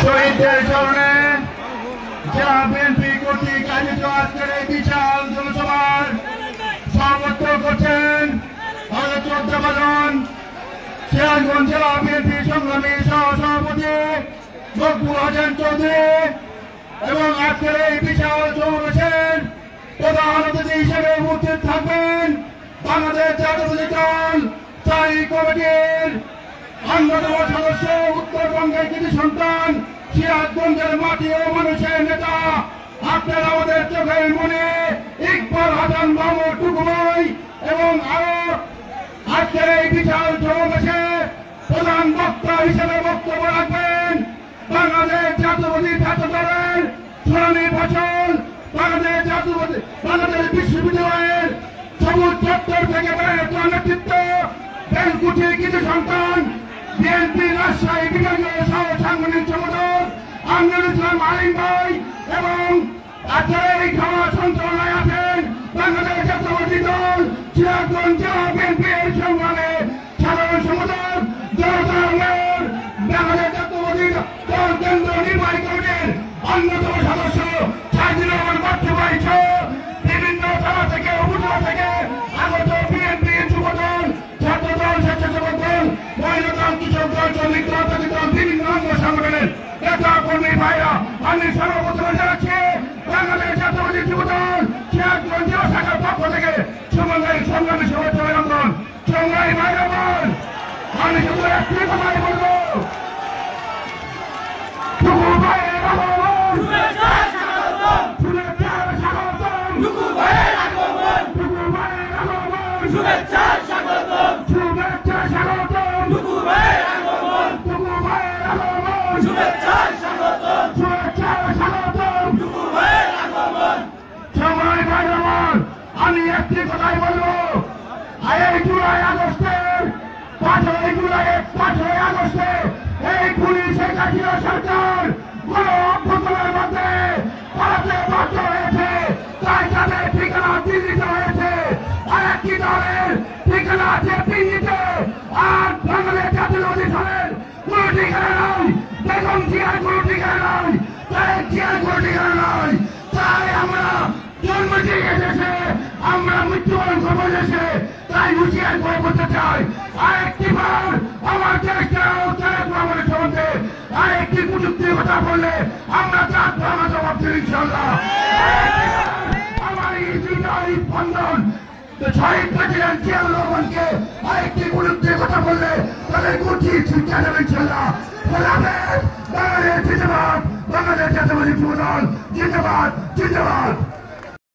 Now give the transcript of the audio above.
শহীদদের স্মরণে জেলা বিএনপি কর্তৃক আয়োজিত আজকের এই বিশাল জনসভার সভাপতিত্ব করছেন শ্রদ্ধাভাজন সিরাজগঞ্জ জেলা বিএনপি সংগ্রামী সহসভাপতি মকবুল হোসেন চৌধুরী এবং আজকের এই বিশাল সমাবেশের প্রধান অতিথি হিসেবে উপস্থিত থাকবেন বাংলাদেশ জাতীয়তাবাদী দল স্থায়ী কমিটির অন্যতম সদস্য উত্তরবঙ্গের কৃতি সন্তান সিরাজগঞ্জের মাটি ও মানুষের নেতা আপনার আমাদের চোখের মনে ইকবাল হাসান মাহমুদ টুকু ভাই এবং আরো আজকের এই বিশাল সমাবেশে প্রধান বক্তা হিসেবে বক্তব্য রাখবেন বাংলাদেশ জাতীয়তাবাদী ছাত্র দলের সোনালী ফসল বাংলাদেশ বিশ্ববিদ্যালয়ের সবুজ চত্বর থেকে নেতৃত্ব বেলকুচির কিছু সন্তান বিএনপি রাজশাহী বিভাগীয় সহ সাংগঠনিক সংগঠক আমিনুল ইসলাম আলিম ভাই এবং আজকের এই সভা সঞ্চালনায় আছেন বাংলাদেশ জাতীয়তাবাদী দল সিরাজগঞ্জ জেলা বিএনপির সংগ্রামে সাধারণ সম্পাদক জনতা মেয়র বাংলাদেশ জাতীয়তাবাদী দল কেন্দ্র নির্বাহী কমিটির অন্যতম সদস্য সাইদুর রহমান বাচ্চু ভাই সহ বিভিন্ন থানা থেকে উপজেলা থেকে আগত বিএনপি যুবদল ছাত্রদল স্বেচ্ছাসেবক দল মহিলা দল কৃষক দল শ্রমিক দল জাতীয় দল বিভিন্ন অঙ্গ সংগঠনের নেতা কর্মী ভাইরা আমি সর্বপ্রথমে জানাচ্ছি বাংলাদেশ জাতীয়তাবাদী যুবদল সিরাজগঞ্জ জেলা শাখার পক্ষ থেকে সমন্বয় সংগ্রামী শুভেচ্ছা অভিনন্দন। সংগ্রামী ভাইরা বল আমি শুধু একটি কথাই বলবো আমি একটি কথাই বলবো এই জুলাই আগস্টের 5ই আগস্টে এই পুলিশ শেখ হাসিনা সরকার কোন অভ্যুত্থানের মধ্যে পালাতে বাধ্য হয়েছে তাই তাদের ঠিকানা দিল্লিতে হয়েছে আর একটি দলের ঠিকানা আছে দিল্লিতে আর বাংলাদেশ জাতীয়তাবাদী দলের কোন ঠিকানা নয় বেগম জিয়ার কোন ঠিকানা নয় তাই জিয়ার কোন ঠিকানা নয় তাই আমরা জন্ম দিয়ে এসেছে আমরা মৃত্যুবরণ করবো এসে তাই হুঁশিয়ার করে বলতে চাই আরেকটি বার আমার দেশটা আমাদের সম্বন্ধে আরেকটি কুযুক্তির কথা বললে আমরা তার আমরা জবাব দিই ইনশাআল্লাহ। আমার এই বন্ধন শহীদ প্রেসিডেন্ট জিয়াউর রহমানকে আরেকটি কুযুক্তির কথা বললে তাদের কুচি শিক্ষা দেবে ইনশাআল্লাহ। বাংলাদেশ জিন্দাবাদ, বাংলাদেশ জাতীয়তাবাদী যুবদল জিন্দাবাদ জিন্দাবাদ।